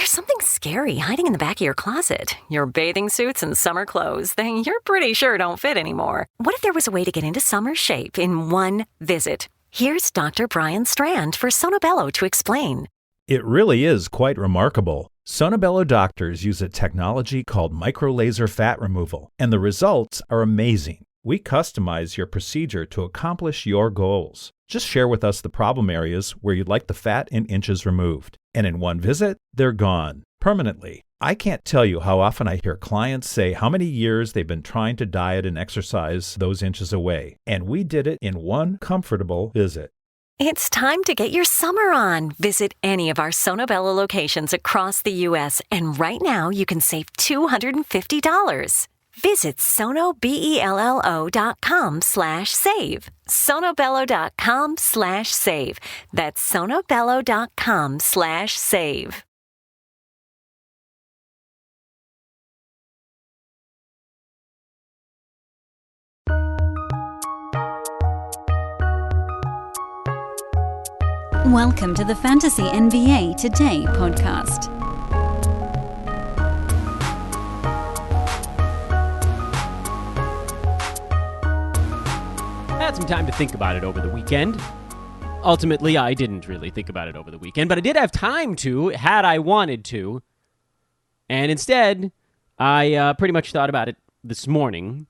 There's something scary hiding in the back of your closet. Your bathing suits and summer clothes that you're pretty sure don't fit anymore. What if there was a way to get into summer shape in one visit? Here's Dr. Brian Strand for Sonobello to explain. It really is quite remarkable. Sonobello doctors use a technology called microlaser fat removal, and the results are amazing. We customize your procedure to accomplish your goals. Just share with us the problem areas where you'd like the fat in inches removed. And in one visit, they're gone permanently. I can't tell you how often I hear clients say how many years they've been trying to diet and exercise those inches away. And we did it in one comfortable visit. It's time to get your summer on. Visit any of our Sonobello locations across the U.S. and right now you can save $250. Visit sonobello.com/save. sonobello.com/save. That's sonobello.com/save. Welcome to the Fantasy NBA Today podcast. I had some time to think about it over the weekend. Ultimately, I didn't really think about it over the weekend, but I did have time to, had I wanted to. And instead, I pretty much thought about it this morning,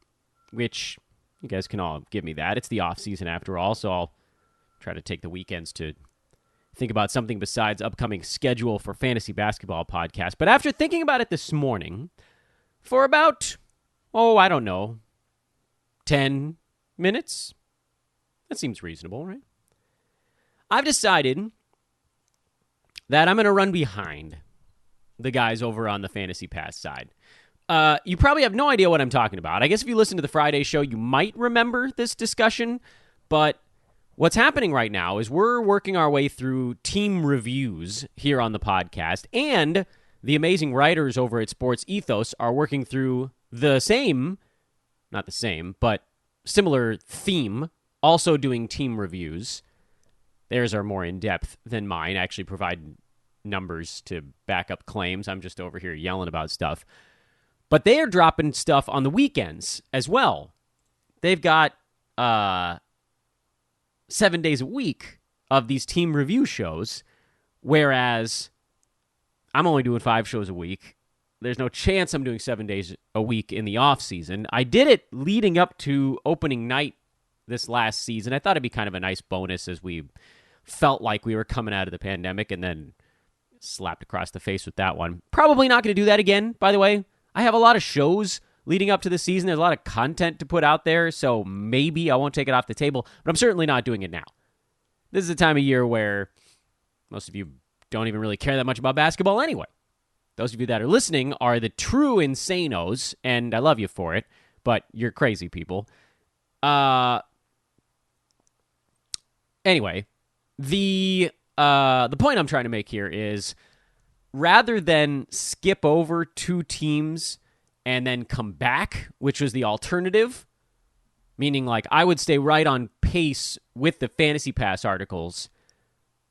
which you guys can all give me that. It's the off season after all, so I'll try to take the weekends to think about something besides upcoming schedule for fantasy basketball podcast. But after thinking about it this morning, for about, I don't know, 10 minutes? That seems reasonable, right? I've decided that I'm going to run behind the guys over on the Fantasy Pass side. You probably have no idea what I'm talking about. I guess if you listen to the Friday show, you might remember this discussion, but what's happening right now is we're working our way through team reviews here on the podcast, and the amazing writers over at Sports Ethos are working through the same, not the same, but similar theme, also doing team reviews. Theirs are more in-depth than mine. I actually provide numbers to back up claims. I'm just over here yelling about stuff. But they are dropping stuff on the weekends as well. They've got 7 days a week of these team review shows, whereas I'm only doing 5 shows a week. There's no chance I'm doing 7 days a week in the off season. I did it leading up to opening night this last season. I thought it'd be kind of a nice bonus as we felt like we were coming out of the pandemic, and then slapped across the face with that one. Probably not going to do that again, by the way. I have a lot of shows leading up to the season. There's a lot of content to put out there, so maybe I won't take it off the table, but I'm certainly not doing it now. This is a time of year where most of you don't even really care that much about basketball anyway. Those of you that are listening are the true insanos, and I love you for it, but you're crazy people. Anyway, the point I'm trying to make here is rather than skip over 2 teams and then come back, which was the alternative, meaning like I would stay right on pace with the Fantasy Pass articles,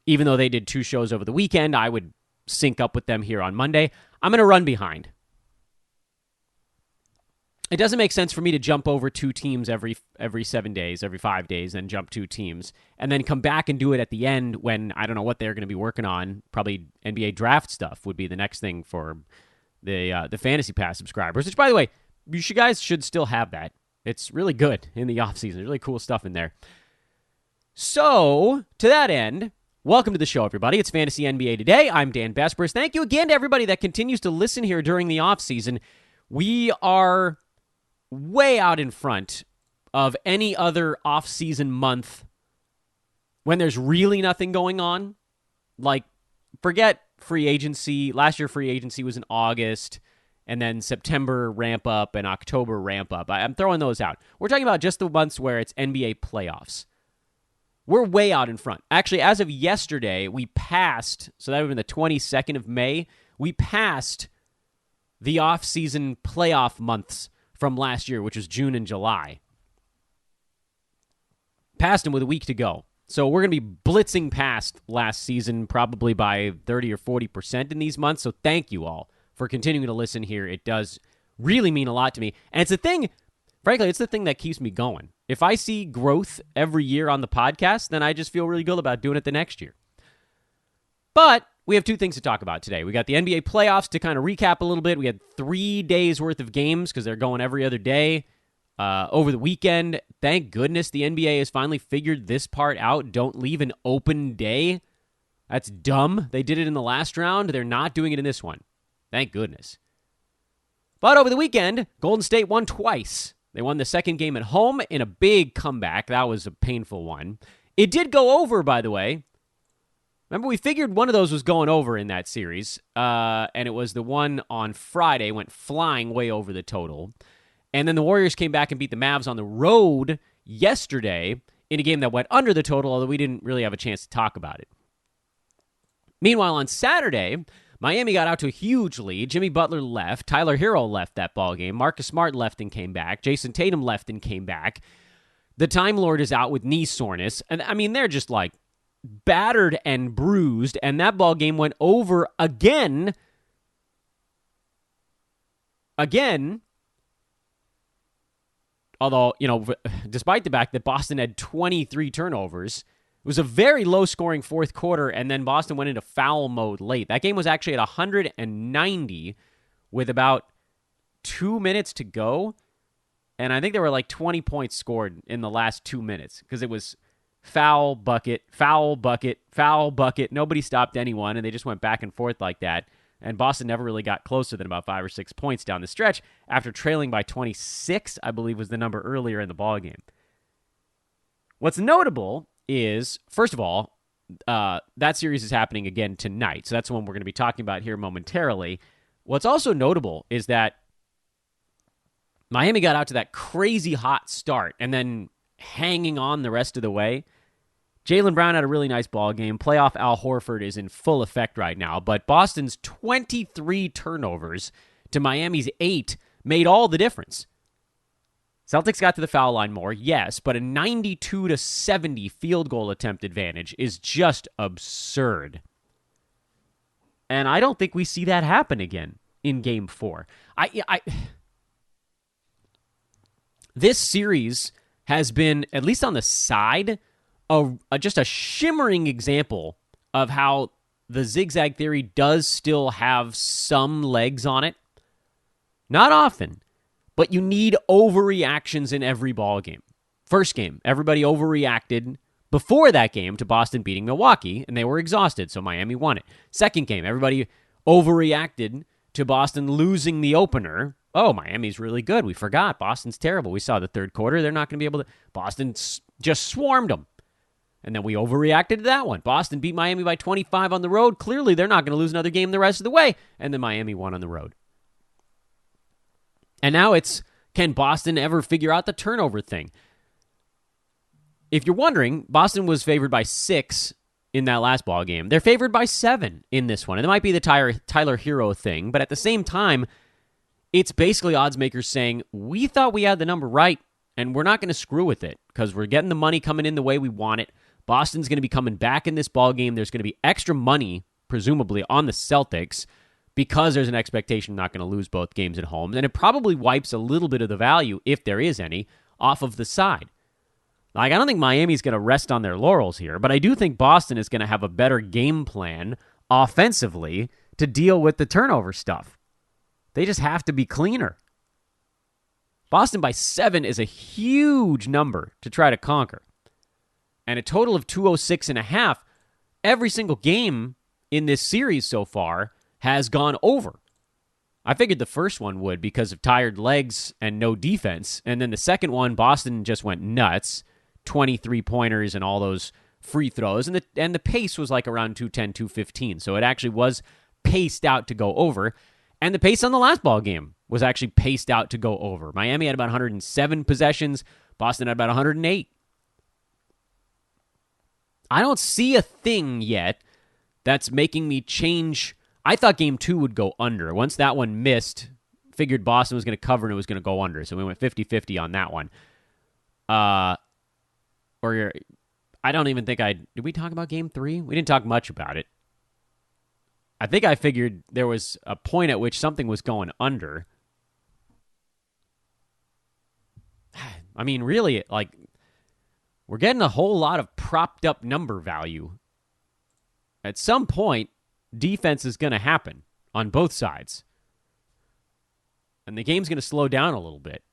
even though they did 2 shows over the weekend, I would sync up with them here on Monday. I'm going to run behind. It doesn't make sense for me to jump over 2 teams every 7 days, every 5 days, then jump 2 teams, and then come back and do it at the end when I don't know what they're going to be working on. Probably NBA draft stuff would be the next thing for the Fantasy Pass subscribers, which, by the way, you guys should still have that. It's really good in the offseason. There's really cool stuff in there. So, to that end, welcome to the show, everybody. It's Fantasy NBA Today. I'm Dan Bespers. Thank you again to everybody that continues to listen here during the offseason. We are way out in front of any other off-season month when there's really nothing going on. Like, forget free agency. Last year, free agency was in August, and then September ramp up and October ramp up. I'm throwing those out. We're talking about just the months where it's NBA playoffs. We're way out in front. Actually, as of yesterday, we passed, so that would have been the 22nd of May, we passed the off-season playoff months from last year, which was June and July. Passed them with a week to go. So we're going to be blitzing past last season probably by 30 or 40% in these months. So thank you all for continuing to listen here. It does really mean a lot to me. And it's a thing, frankly, it's the thing that keeps me going. If I see growth every year on the podcast, then I just feel really good about doing it the next year. But we have two things to talk about today. We got the NBA playoffs to kind of recap a little bit. We had 3 days worth of games because they're going every other day. Over the weekend, thank goodness the NBA has finally figured this part out. Don't leave an open day. That's dumb. They did it in the last round. They're not doing it in this one. Thank goodness. But over the weekend, Golden State won twice. They won the second game at home in a big comeback. That was a painful one. It did go over, by the way. Remember, we figured one of those was going over in that series, and it was the one on Friday, went flying way over the total. And then the Warriors came back and beat the Mavs on the road yesterday in a game that went under the total, although we didn't really have a chance to talk about it. Meanwhile, on Saturday, Miami got out to a huge lead. Jimmy Butler left. Tyler Hero left that ballgame. Marcus Smart left and came back. Jason Tatum left and came back. The Time Lord is out with knee soreness. And, I mean, they're just like battered and bruised. And that ballgame went over again. Although, despite the fact that Boston had 23 turnovers, it was a very low-scoring fourth quarter, and then Boston went into foul mode late. That game was actually at 190 with about 2 minutes to go, and I think there were like 20 points scored in the last 2 minutes because it was foul, bucket, foul, bucket, foul, bucket. Nobody stopped anyone, and they just went back and forth like that. And Boston never really got closer than about 5 or 6 points down the stretch after trailing by 26, I believe was the number earlier in the ballgame. What's notable is, first of all, that series is happening again tonight. So that's the one we're going to be talking about here momentarily. What's also notable is that Miami got out to that crazy hot start and then hanging on the rest of the way. Jaylen Brown had a really nice ball game. Playoff Al Horford is in full effect right now, but Boston's 23 turnovers to Miami's 8 made all the difference. Celtics got to the foul line more, yes, but a 92-70 field goal attempt advantage is just absurd. And I don't think we see that happen again in Game 4. This series has been, at least on the side, just a shimmering example of how the zigzag theory does still have some legs on it. Not often, but you need overreactions in every ball game. First game, everybody overreacted before that game to Boston beating Milwaukee, and they were exhausted, so Miami won it. Second game, everybody overreacted to Boston losing the opener. Oh, Miami's really good. We forgot. Boston's terrible. We saw the third quarter. They're not going to be able to... Boston just swarmed them. And then we overreacted to that one. Boston beat Miami by 25 on the road. Clearly, they're not going to lose another game the rest of the way. And then Miami won on the road. And now it's, can Boston ever figure out the turnover thing? If you're wondering, Boston was favored by 6 in that last ball game. They're favored by 7 in this one. And it might be the Tyler Hero thing, but at the same time, it's basically odds makers saying, we thought we had the number right, and we're not going to screw with it because we're getting the money coming in the way we want it. Boston's going to be coming back in this ball game. There's going to be extra money, presumably, on the Celtics because there's an expectation not going to lose both games at home. And it probably wipes a little bit of the value, if there is any, off of the side. Like, I don't think Miami's going to rest on their laurels here, but I do think Boston is going to have a better game plan offensively to deal with the turnover stuff. They just have to be cleaner. Boston by 7 is a huge number to try to conquer. And a total of 206.5, every single game in this series so far has gone over. I figured the first one would because of tired legs and no defense. And then the second one, Boston just went nuts. 23 pointers and all those free throws. And the pace was like around 210, 215. So it actually was paced out to go over. And the pace on the last ball game was actually paced out to go over. Miami had about 107 possessions. Boston had about 108. I don't see a thing yet that's making me change. I thought game 2 would go under. Once that one missed, figured Boston was going to cover and it was going to go under. So we went 50-50 on that one. I don't even think did we talk about game 3? We didn't talk much about it. I think I figured there was a point at which something was going under. I mean, really, like, we're getting a whole lot of propped up number value. At some point, defense is going to happen on both sides. And the game's going to slow down a little bit.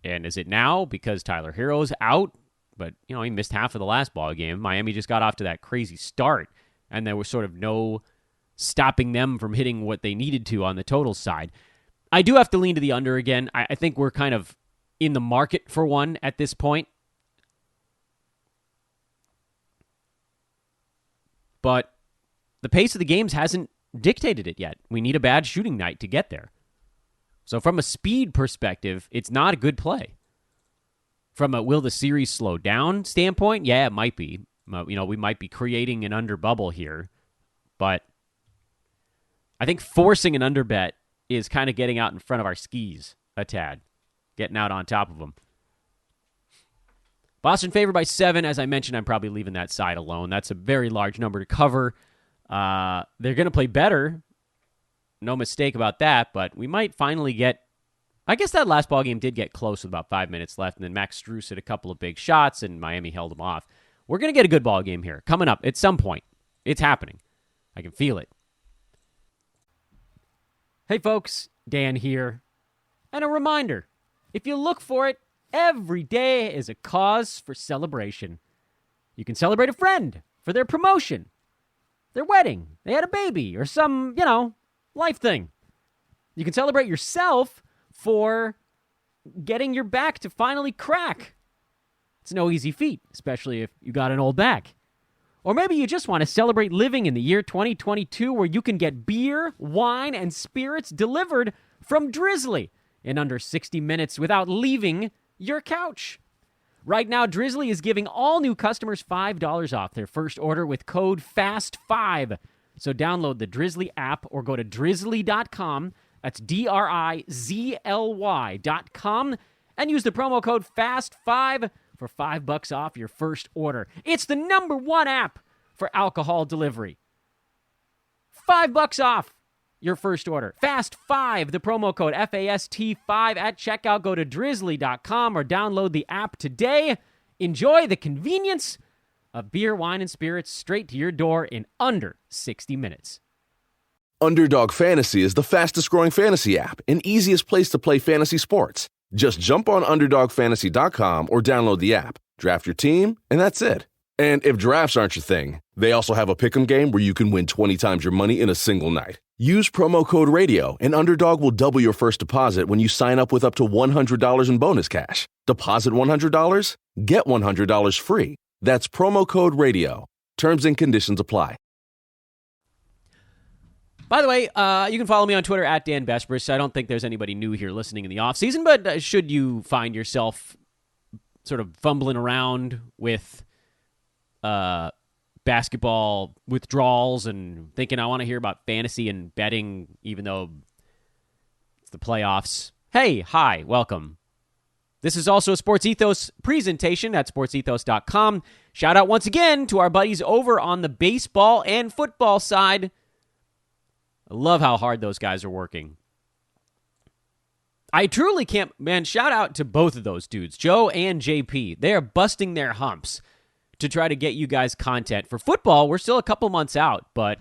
And is it now because Tyler Herro's out? But, you know, he missed half of the last ball game. Miami just got off to that crazy start, and there was sort of no stopping them from hitting what they needed to on the total side. I do have to lean to the under again. I think we're kind of in the market for one at this point. But the pace of the games hasn't dictated it yet. We need a bad shooting night to get there. So from a speed perspective, it's not a good play. From a will the series slow down standpoint, yeah, it might be. You know, we might be creating an under bubble here. But I think forcing an under bet is kind of getting out in front of our skis a tad. Getting out on top of them. Boston favored by 7. As I mentioned, I'm probably leaving that side alone. That's a very large number to cover. They're going to play better. No mistake about that, but we might finally get... I guess that last ball game did get close with about 5 minutes left, and then Max Strus hit a couple of big shots, and Miami held them off. We're going to get a good ball game here, coming up at some point. It's happening. I can feel it. Hey, folks. Dan here. And a reminder, if you look for it, every day is a cause for celebration. You can celebrate a friend for their promotion, their wedding, they had a baby, or some, life thing. You can celebrate yourself for getting your back to finally crack. It's no easy feat, especially if you got an old back. Or maybe you just want to celebrate living in the year 2022 where you can get beer, wine, and spirits delivered from Drizzly in under 60 minutes without leaving your couch. Right now, Drizzly is giving all new customers $5 off their first order with code FAST5. So download the Drizzly app or go to drizzly.com. That's DRIZLY.com. And use the promo code FAST5 for $5 off your first order. It's the #1 app for alcohol delivery. $5 off your first order. FAST5, the promo code FAST5 at checkout. Go to drizzly.com or download the app today. Enjoy the convenience of beer, wine, and spirits straight to your door in under 60 minutes. Underdog Fantasy is the fastest-growing fantasy app and easiest place to play fantasy sports. Just jump on UnderdogFantasy.com or download the app, draft your team, and that's it. And if drafts aren't your thing, they also have a pick'em game where you can win 20 times your money in a single night. Use promo code RADIO, and Underdog will double your first deposit when you sign up with up to $100 in bonus cash. Deposit $100, get $100 free. That's promo code RADIO. Terms and conditions apply. By the way, you can follow me on Twitter at Dan Besbris. I don't think there's anybody new here listening in the offseason, but should you find yourself sort of fumbling around with basketball withdrawals and thinking I want to hear about fantasy and betting even though it's the playoffs, hey, hi, welcome. This is also a Sports Ethos presentation at sportsethos.com. Shout out once again to our buddies over on the baseball and football side. I love how hard those guys are working. I truly can't, man, shout out to both of those dudes, Joe and JP. They are busting their humps to try to get you guys content. For football, we're still a couple months out, but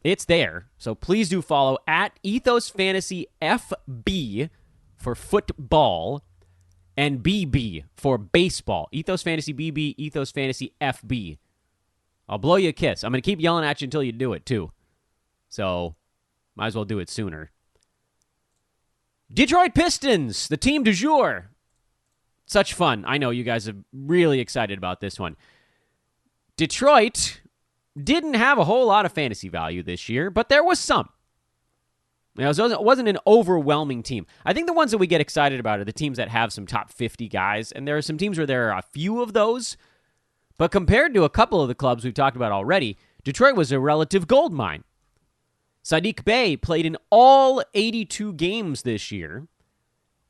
it's there. So please do follow at Ethos Fantasy FB for football and BB for baseball. Ethos Fantasy BB, Ethos Fantasy FB. I'll blow you a kiss. I'm going to keep yelling at you until you do it, too. So might as well do it sooner. Detroit Pistons, the team du jour. Such fun. I know you guys are really excited about this one. Detroit didn't have a whole lot of fantasy value this year, but there was some. It wasn't an overwhelming team. I think the ones that we get excited about are the teams that have some top 50 guys, and there are some teams where there are a few of those. But compared to a couple of the clubs we've talked about already, Detroit was a relative gold mine. Sadiq Bay played in all 82 games this year,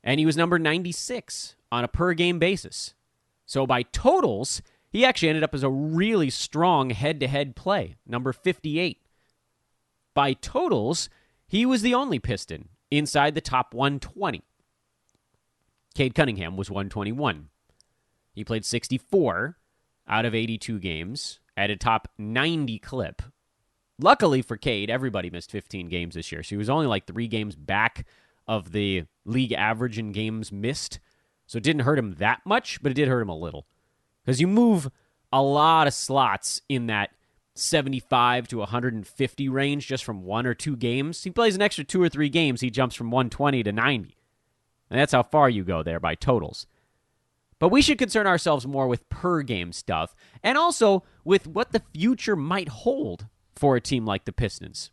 and he was number 96 on a per-game basis. So by totals, He actually ended up as a really strong head-to-head play, number 58. By totals, he was the only Piston inside the top 120. Cade Cunningham was 121. He played 64 out of 82 games at a top 90 clip. Luckily for Cade, everybody missed 15 games this year, so he was only like 3 games back of the league average in games missed. So it didn't hurt him that much, but it did hurt him a little. Because you move a lot of slots in that 75 to 150 range just from 1 or 2 games. He plays an extra 2 or 3 games, he jumps from 120 to 90. And that's how far you go there by totals. But we should concern ourselves more with per-game stuff, and also with what the future might hold for a team like the Pistons.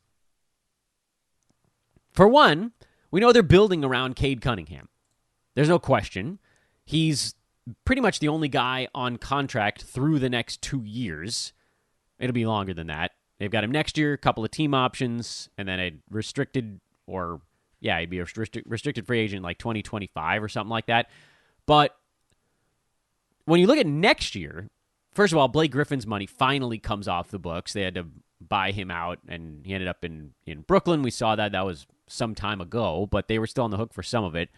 For one, we know they're building around Cade Cunningham. There's no question. He's pretty much the only guy on contract through the next 2 years. It'll be longer than that. They've got him next year, a couple of team options, and then a restricted, or, yeah, he'd be a restricted free agent like 2025 or something like that. But when you look at next year, first of all, Blake Griffin's money finally comes off the books. They had to buy him out, and he ended up in Brooklyn. We saw that. That was some time ago, but they were still on the hook for some of it.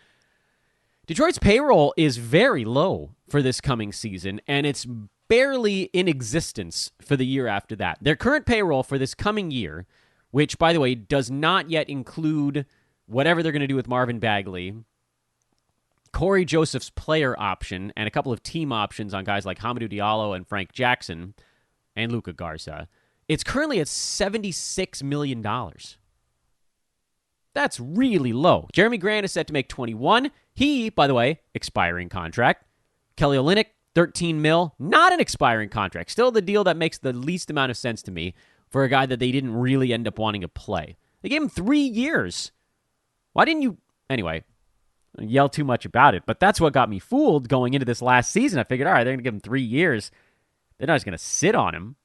Detroit's payroll is very low for this coming season, and it's barely in existence for the year after that. Their current payroll for this coming year, which, by the way, does not yet include whatever they're going to do with Marvin Bagley, Corey Joseph's player option, and a couple of team options on guys like Hamidou Diallo and Frank Jackson and Luka Garza, it's currently at $76 million. That's really low. Jeremy Grant is set to make 21. He, by the way, expiring contract. Kelly Olynyk, 13 mil, not an expiring contract. Still the deal that makes the least amount of sense to me for a guy that they didn't really end up wanting to play. They gave him 3 years. Why didn't you... Anyway, I yell too much about it, but that's what got me fooled going into this last season. I figured, all right, they're going to give him 3 years. They're not just going to sit on him.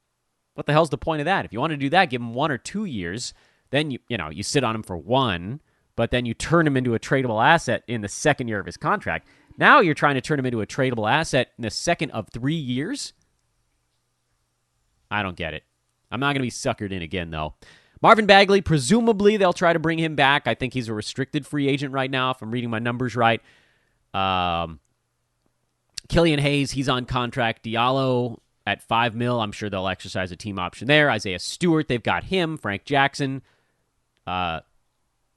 What the hell's the point of that? If you want to do that, give him 1 or 2 years. Then you sit on him for 1, but then you turn him into a tradable asset in the second year of his contract. Now you're trying to turn him into a tradable asset in the second of 3 years? I don't get it. I'm not going to be suckered in again, though. Marvin Bagley, presumably they'll try to bring him back. I think he's a restricted free agent right now, if I'm reading my numbers right. Killian Hayes, he's on contract. Diallo at $5 million. I'm sure they'll exercise a team option there. Isaiah Stewart, they've got him. Frank Jackson,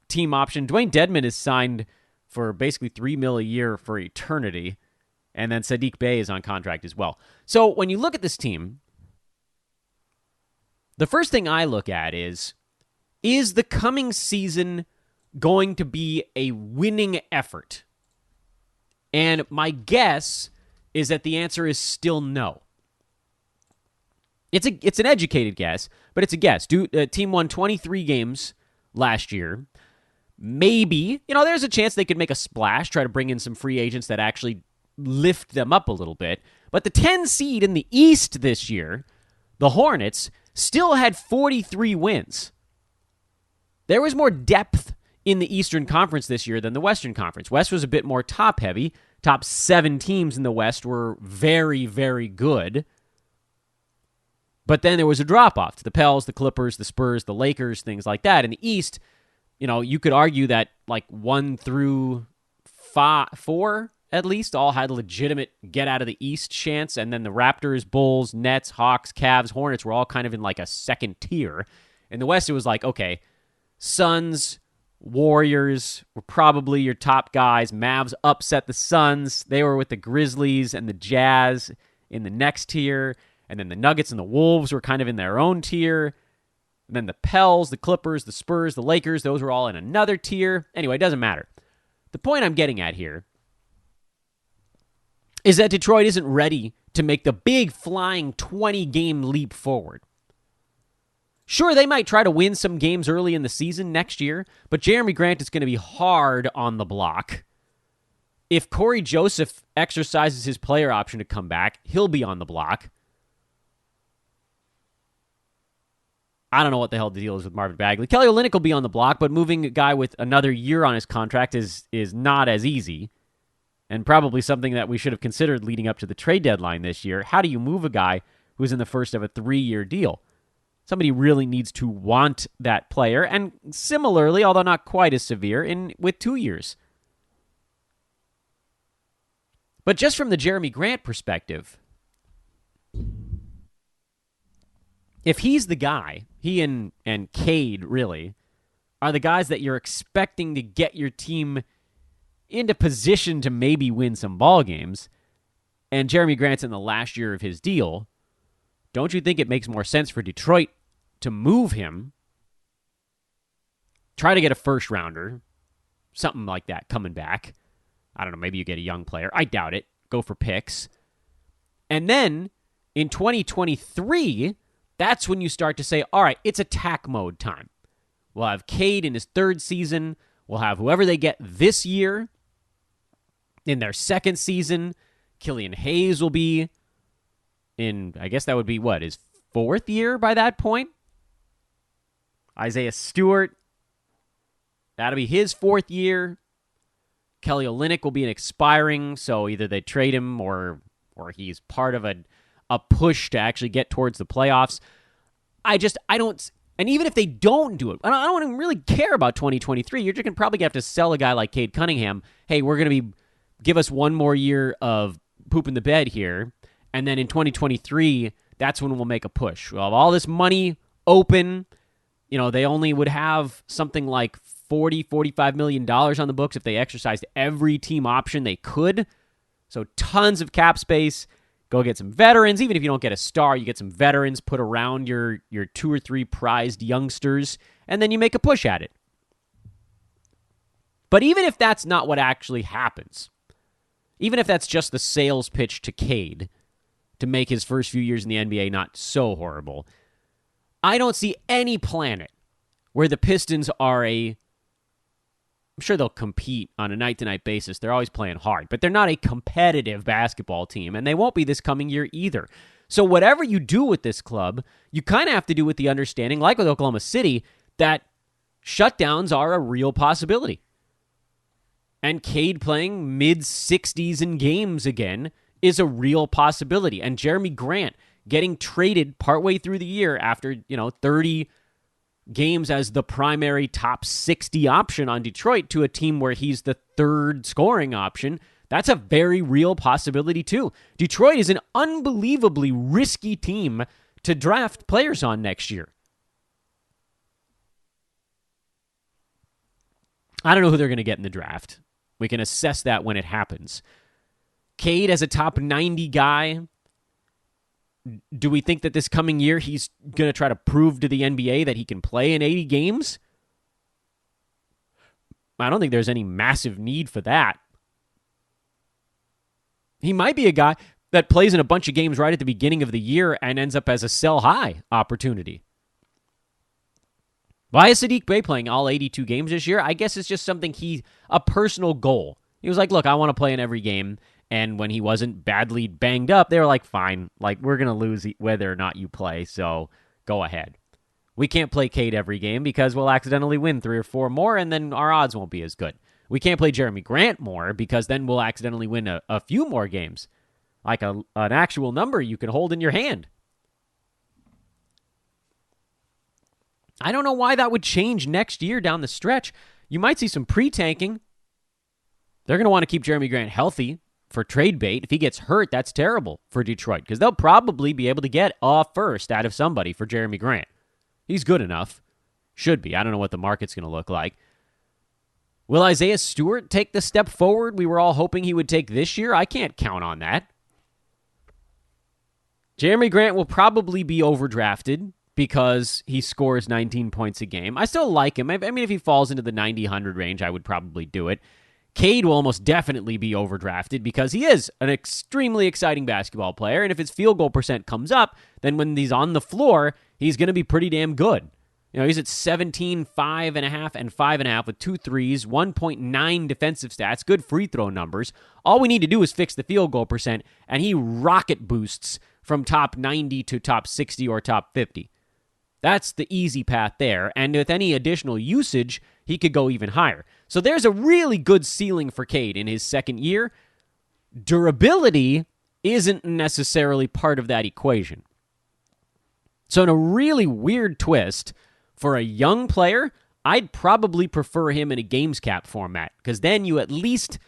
team option. Dwayne Dedmon is signed for basically $3 million a year for eternity. And then Sadiq Bay is on contract as well. So when you look at this team, the first thing I look at is the coming season going to be a winning effort? And my guess is that the answer is still no. It's an educated guess, but it's a guess. Team won 23 games last year. Maybe, there's a chance they could make a splash, try to bring in some free agents that actually lift them up a little bit. But the 10 seed in the East this year, the Hornets, still had 43 wins. There was more depth in the Eastern Conference this year than the Western Conference. West was a bit more top-heavy. Top 7 teams in the West were very, very good. But then there was a drop-off to the Pels, the Clippers, the Spurs, the Lakers, things like that. In the East, you could argue that like 1 through 4 at least all had legitimate get out of the East chance, and then the Raptors, Bulls, Nets, Hawks, Cavs, Hornets were all kind of in like a second tier. In the West, it was like, okay, Suns, Warriors were probably your top guys. Mavs upset the Suns. They were with the Grizzlies and the Jazz in the next tier. And then the Nuggets and the Wolves were kind of in their own tier. And then the Pels, the Clippers, the Spurs, the Lakers, those were all in another tier. Anyway, it doesn't matter. The point I'm getting at here is that Detroit isn't ready to make the big flying 20-game leap forward. Sure, they might try to win some games early in the season next year, but Jeremy Grant is going to be hard on the block. If Corey Joseph exercises his player option to come back, he'll be on the block. I don't know what the hell the deal is with Marvin Bagley. Kelly Olynyk will be on the block, but moving a guy with another year on his contract is not as easy. and probably something that we should have considered leading up to the trade deadline this year. How do you move a guy who's in the first of a 3-year deal? Somebody really needs to want that player, and similarly, although not quite as severe, with 2 years. But just from the Jeremy Grant perspective, if he's the guy, he and Cade really are the guys that you're expecting to get your team into position to maybe win some ball games, and Jeremy Grant's in the last year of his deal, don't you think it makes more sense for Detroit to move him, try to get a first rounder, something like that coming back? I don't know, maybe you get a young player. I doubt it. Go for picks. And then in 2023, that's when you start to say, all right, it's attack mode time. We'll have Cade in his 3rd season. We'll have whoever they get this year in their 2nd season. Killian Hayes will be in, I guess that would be what, his 4th year by that point? Isaiah Stewart, that'll be his 4th year. Kelly Olynyk will be an expiring, so either they trade him or he's part of a push to actually get towards the playoffs. I don't, and even if they don't do it, I don't even really care about 2023. You're just going to probably have to sell a guy like Cade Cunningham. Hey, we're going to give us 1 more year of pooping the bed here, and then in 2023, that's when we'll make a push. We'll have all this money open. They only would have something like $45 million on the books if they exercised every team option they could. So tons of cap space. Go get some veterans. Even if you don't get a star, you get some veterans put around your 2 or 3 prized youngsters, and then you make a push at it. But even if that's not what actually happens, even if that's just the sales pitch to Cade to make his first few years in the NBA not so horrible, I don't see any planet where the Pistons are I'm sure they'll compete on a night-to-night basis. They're always playing hard, but they're not a competitive basketball team, and they won't be this coming year either. So whatever you do with this club, you kind of have to do with the understanding, like with Oklahoma City, that shutdowns are a real possibility. And Cade playing mid-60s in games again is a real possibility. And Jeremy Grant getting traded partway through the year after, 30 games as the primary top 60 option on Detroit to a team where he's the 3rd scoring option, that's a very real possibility too. Detroit is an unbelievably risky team to draft players on next year. I don't know who they're going to get in the draft. We can assess that when it happens. Cade as a top 90 guy. Do we think that this coming year he's going to try to prove to the NBA that he can play in 80 games? I don't think there's any massive need for that. He might be a guy that plays in a bunch of games right at the beginning of the year and ends up as a sell-high opportunity. Why is Sadiq Bay playing all 82 games this year? I guess it's just something a personal goal. He was like, look, I want to play in every game. And when he wasn't badly banged up, they were like, fine, we're going to lose whether or not you play, so go ahead. We can't play Cade every game because we'll accidentally win 3 or 4 more, and then our odds won't be as good. We can't play Jeremy Grant more because then we'll accidentally win a few more games, like an actual number you can hold in your hand. I don't know why that would change next year down the stretch. You might see some pre-tanking. They're going to want to keep Jeremy Grant healthy for trade bait. If he gets hurt, that's terrible for Detroit because they'll probably be able to get a first out of somebody for Jeremy Grant. He's good enough. Should be. I don't know what the market's going to look like. Will Isaiah Stewart take the step forward we were all hoping he would take this year? I can't count on that. Jeremy Grant will probably be overdrafted because he scores 19 points a game. I still like him. I mean, if he falls into the 90-100 range, I would probably do it. Cade will almost definitely be overdrafted because he is an extremely exciting basketball player, and if his field goal percent comes up, then when he's on the floor, he's going to be pretty damn good. He's at 17, 5.5, and 5.5 with 2 threes, 1.9 defensive stats, good free throw numbers. All we need to do is fix the field goal percent, and he rocket boosts from top 90 to top 60 or top 50. That's the easy path there, and with any additional usage, he could go even higher. So there's a really good ceiling for Cade in his second year. durability isn't necessarily part of that equation. So in a really weird twist, for a young player, I'd probably prefer him in a games cap format, because then you at least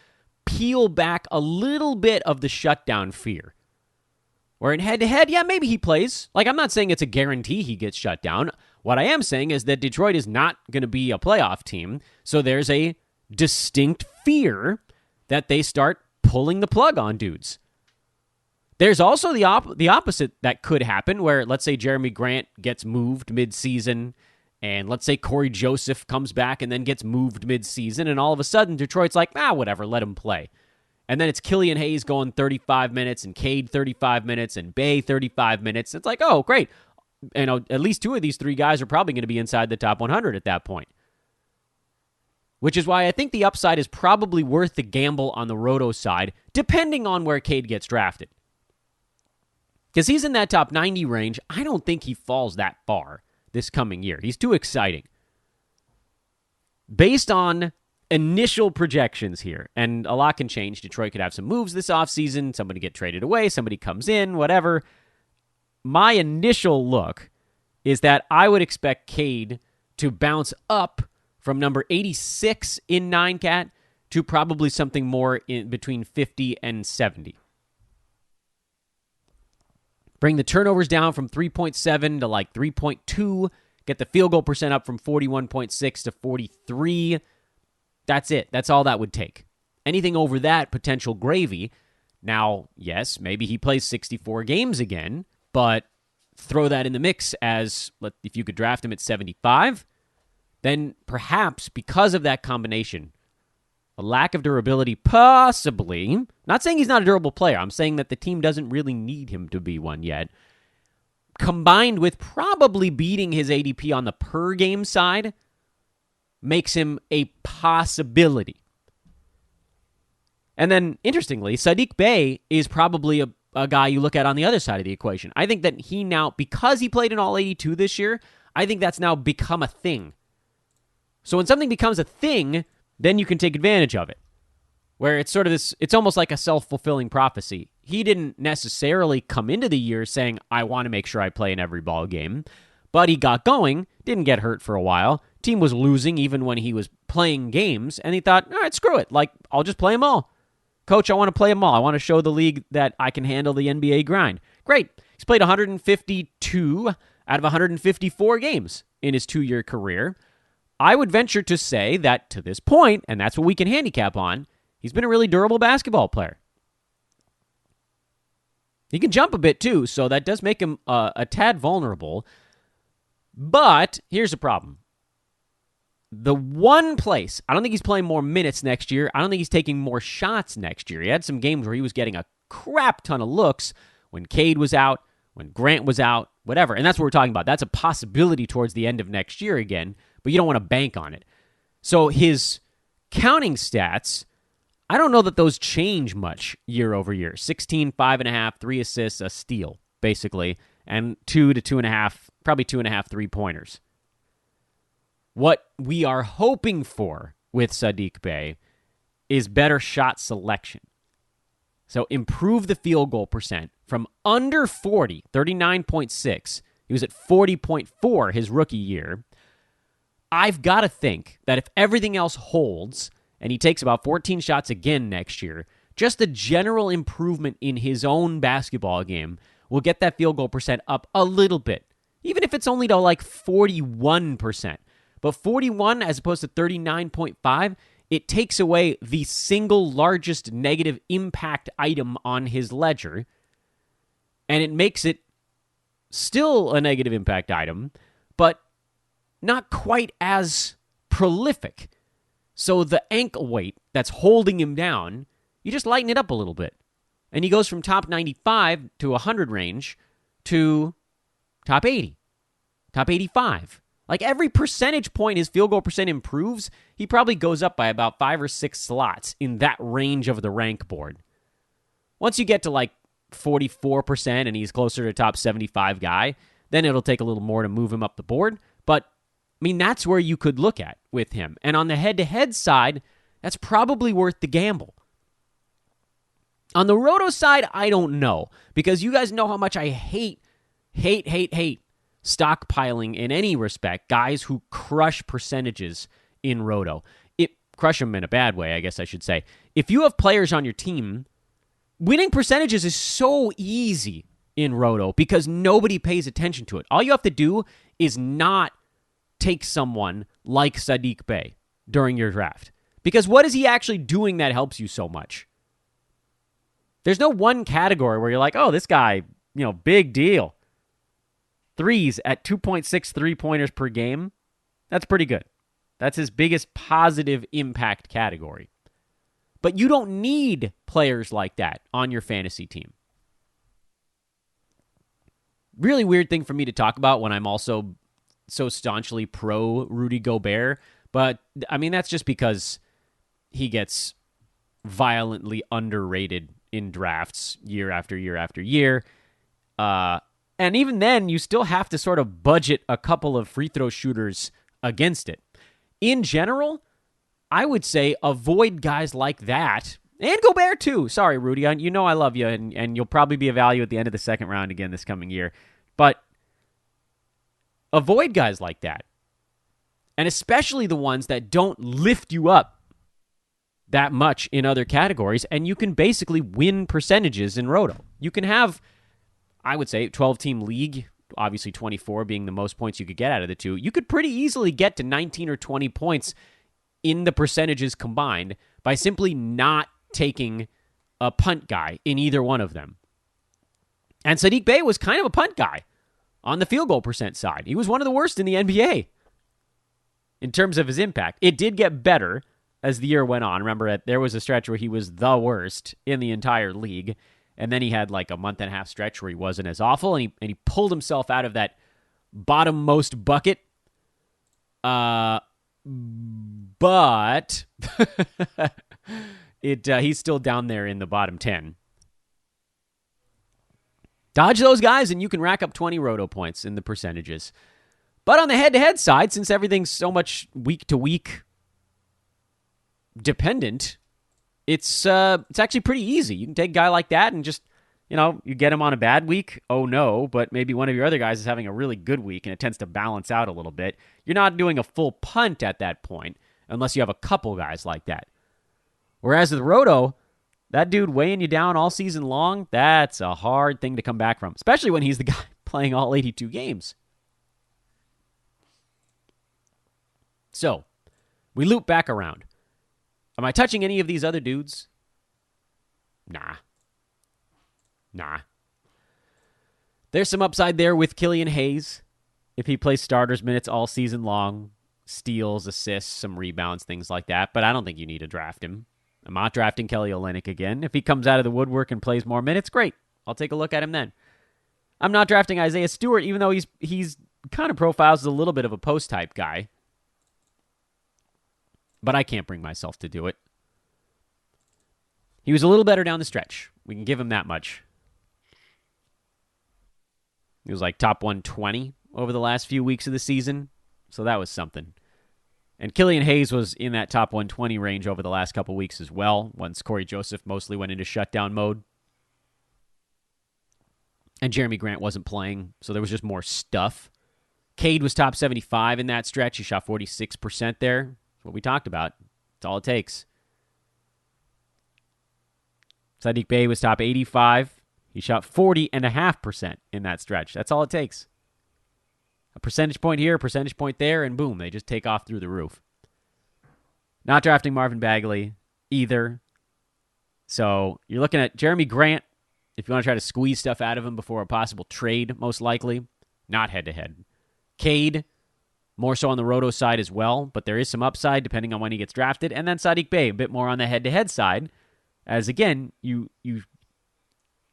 peel back a little bit of the shutdown fear. Where in head-to-head, yeah, maybe he plays. Like, I'm not saying it's a guarantee he gets shut down. What I am saying is that Detroit is not going to be a playoff team, so there's a distinct fear that they start pulling the plug on dudes. There's also the opposite that could happen, where let's say Jeremy Grant gets moved mid-season, and let's say Corey Joseph comes back and then gets moved mid-season, and all of a sudden Detroit's like, whatever, let him play. And then it's Killian Hayes going 35 minutes and Cade 35 minutes and Bay 35 minutes. It's like, oh, great. And at least two of these three guys are probably going to be inside the top 100 at that point. Which is why I think the upside is probably worth the gamble on the Roto side, depending on where Cade gets drafted. Because he's in that top 90 range. I don't think he falls that far this coming year. He's too exciting. Based on initial projections here, and a lot can change. Detroit could have some moves this offseason. Somebody get traded away. Somebody comes in, whatever. My initial look is that I would expect Cade to bounce up from number 86 in 9-cat to probably something more in between 50 and 70. Bring the turnovers down from 3.7 to like 3.2. Get the field goal percent up from 41.6 to 43. That's it. That's all that would take. Anything over that, potential gravy. Now, yes, maybe he plays 64 games again, but throw that in the mix as, if you could draft him at 75, then perhaps because of that combination, a lack of durability, possibly, not saying he's not a durable player, I'm saying that the team doesn't really need him to be one yet, combined with probably beating his ADP on the per game side, makes him a possibility. And then, interestingly, Sadiq Bay is probably a guy you look at on the other side of the equation. I think that he now, because he played in all 82 this year, I think that's now become a thing. So when something becomes a thing, then you can take advantage of it. Where it's sort of this, it's almost like a self-fulfilling prophecy. He didn't necessarily come into the year saying, I want to make sure I play in every ball game. But he got going, didn't get hurt for a while. Team was losing even when he was playing games, and he thought, all right, screw it. I'll just play them all. Coach, I want to play them all. I want to show the league that I can handle the NBA grind. Great. He's played 152 out of 154 games in his 2-year career. I would venture to say that to this point, and that's what we can handicap on, he's been a really durable basketball player. He can jump a bit too, so that does make him a tad vulnerable. But here's the problem. The one place, I don't think he's playing more minutes next year. I don't think he's taking more shots next year. He had some games where he was getting a crap ton of looks when Cade was out, when Grant was out, whatever. And that's what we're talking about. That's a possibility towards the end of next year again, but you don't want to bank on it. So his counting stats, I don't know that those change much year over year. 16, 5.5, 3 assists, a steal, basically, and 2 to 2.5, probably 2.5 3-pointers. What we are hoping for with Sadiq Bay is better shot selection. So improve the field goal percent from under 40, 39.6. He was at 40.4 his rookie year. I've got to think that if everything else holds and he takes about 14 shots again next year, just the general improvement in his own basketball game will get that field goal percent up a little bit, even if it's only to like 41%. But 41 as opposed to 39.5, it takes away the single largest negative impact item on his ledger, and it makes it still a negative impact item, but not quite as prolific. So the ankle weight that's holding him down, you just lighten it up a little bit. And he goes from top 95 to 100 range to top 80, top 85. Like every percentage point his field goal percent improves, he probably goes up by about 5 or 6 slots in that range of the rank board. Once you get to like 44% and he's closer to top 75 guy, then it'll take a little more to move him up the board. But, I mean, that's where you could look at with him. And on the head-to-head side, that's probably worth the gamble. On the Roto side, I don't know, because you guys know how much I hate stockpiling in any respect, guys who crush percentages in Roto. Crush them in a bad way, I guess I should say. If you have players on your team, winning percentages is so easy in Roto because nobody pays attention to it. All you have to do is not take someone like Sadiq Bay during your draft. Because what is he actually doing that helps you so much? There's no one category where you're like, oh, this guy, big deal. Threes at 2.6 three-pointers per game. That's pretty good. That's his biggest positive impact category. But you don't need players like that on your fantasy team. Really weird thing for me to talk about when I'm also so staunchly pro Rudy Gobert. But, that's just because he gets violently underrated in drafts year after year after year. And even then, you still have to sort of budget a couple of free throw shooters against it. In general, I would say avoid guys like that. And Gobert, too. Sorry, Rudy. I love you, and you'll probably be a value at the end of the second round again this coming year. But avoid guys like that. And especially the ones that don't lift you up that much in other categories, and you can basically win percentages in Roto. You can have, I would say, 12-team league, obviously 24 being the most points you could get out of the two. You could pretty easily get to 19 or 20 points in the percentages combined by simply not taking a punt guy in either one of them. And Sadiq Bay was kind of a punt guy on the field goal percent side. He was one of the worst in the NBA in terms of his impact. It did get better as the year went on. Remember, there was a stretch where he was the worst in the entire league. And then he had like a month and a half stretch where he wasn't as awful, and he pulled himself out of that bottommost bucket. But he's still down there in the bottom 10. Dodge those guys, and you can rack up 20 Roto points in the percentages. But on the head-to-head side, since everything's so much week-to-week dependent, it's actually pretty easy. You can take a guy like that and just, you get him on a bad week. Oh, no, but maybe one of your other guys is having a really good week, and it tends to balance out a little bit. You're not doing a full punt at that point unless you have a couple guys like that. Whereas with Roto, that dude weighing you down all season long, that's a hard thing to come back from, especially when he's the guy playing all 82 games. So, we loop back around. Am I touching any of these other dudes? Nah. There's some upside there with Killian Hayes. If he plays starters minutes all season long, steals, assists, some rebounds, things like that. But I don't think you need to draft him. I'm not drafting Kelly Olynyk again. If he comes out of the woodwork and plays more minutes, great. I'll take a look at him then. I'm not drafting Isaiah Stewart, even though he's kind of profiles as a little bit of a post-type guy. But I can't bring myself to do it. He was a little better down the stretch. We can give him that much. He was like top 120 over the last few weeks of the season, so that was something. And Killian Hayes was in that top 120 range over the last couple weeks as well, once Corey Joseph mostly went into shutdown mode. And Jeremy Grant wasn't playing, so there was just more stuff. Cade was top 75 in that stretch. He shot 46% there. What we talked about. That's all it takes. Sadiq Bay was top 85. He shot 40.5% in that stretch. That's all it takes. A percentage point here, a percentage point there, and boom, they just take off through the roof. Not drafting Marvin Bagley either. So you're looking at Jeremy Grant, if you want to try to squeeze stuff out of him before a possible trade, most likely. Not head-to-head. Cade, more so on the Roto side as well, but there is some upside depending on when he gets drafted. And then Sadiq Bay, a bit more on the head-to-head side, as again, you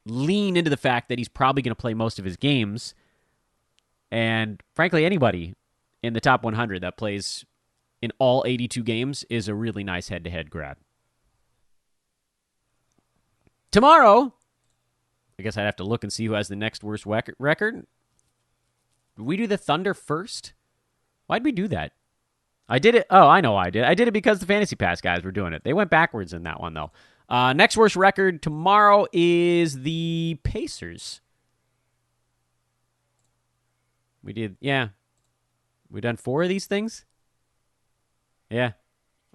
lean into the fact that he's probably going to play most of his games. And frankly, anybody in the top 100 that plays in all 82 games is a really nice head-to-head grab. Tomorrow, I guess I'd have to look and see who has the next worst record. Did we do the Thunder first? Why'd we do that? I did it. Oh, I know I did. I did it because the Fantasy Pass guys were doing it. They went backwards in that one, though. Next worst record tomorrow is the Pacers. We done 4 of these things? Yeah.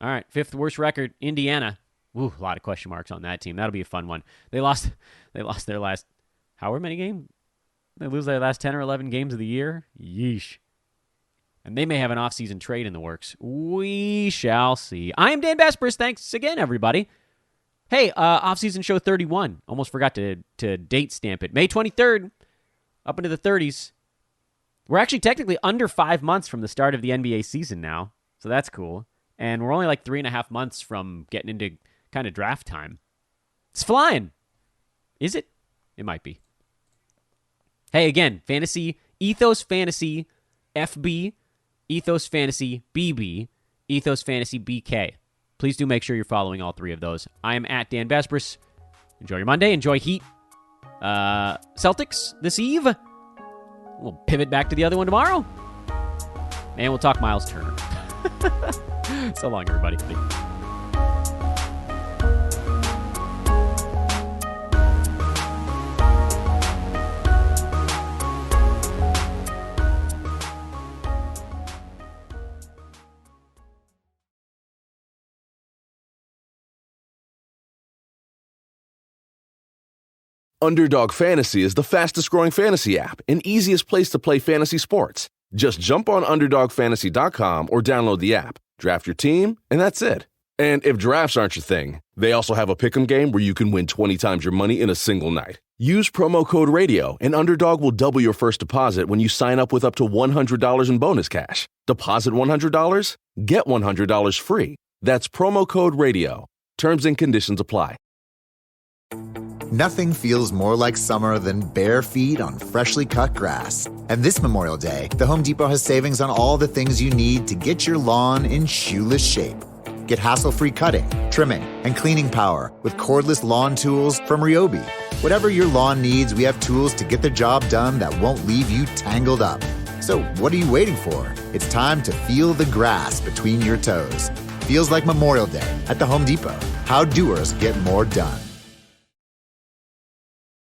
All right, 5th worst record, Indiana. Ooh, a lot of question marks on that team. That'll be a fun one. They lost their last, however many games? They lose their last 10 or 11 games of the year? Yeesh. And they may have an off-season trade in the works. We shall see. I am Dan Vespers. Thanks again, everybody. Hey, off-season show 31. Almost forgot to date stamp it. May 23rd, up into the 30s. We're actually technically under 5 months from the start of the NBA season now, so that's cool. And we're only like 3.5 months from getting into kind of draft time. It's flying. Is it? It might be. Hey, again, Fantasy, Ethos Fantasy FB, Ethos Fantasy BB, Ethos Fantasy BK. Please do make sure you're following all 3 of those. I am at Dan Vespers. Enjoy your Monday. Enjoy Heat. Celtics this eve. We'll pivot back to the other one tomorrow. And we'll talk Miles Turner. So long, everybody. Underdog Fantasy is the fastest-growing fantasy app and easiest place to play fantasy sports. Just jump on UnderdogFantasy.com or download the app, draft your team, and that's it. And if drafts aren't your thing, they also have a pick'em game where you can win 20 times your money in a single night. Use promo code RADIO, and Underdog will double your first deposit when you sign up with up to $100 in bonus cash. Deposit $100, get $100 free. That's promo code RADIO. Terms and conditions apply. Nothing feels more like summer than bare feet on freshly cut grass. And this Memorial Day, the Home Depot has savings on all the things you need to get your lawn in shoeless shape. Get hassle-free cutting, trimming, and cleaning power with cordless lawn tools from Ryobi. Whatever your lawn needs, we have tools to get the job done that won't leave you tangled up. So what are you waiting for? It's time to feel the grass between your toes. Feels like Memorial Day at the Home Depot. How doers get more done.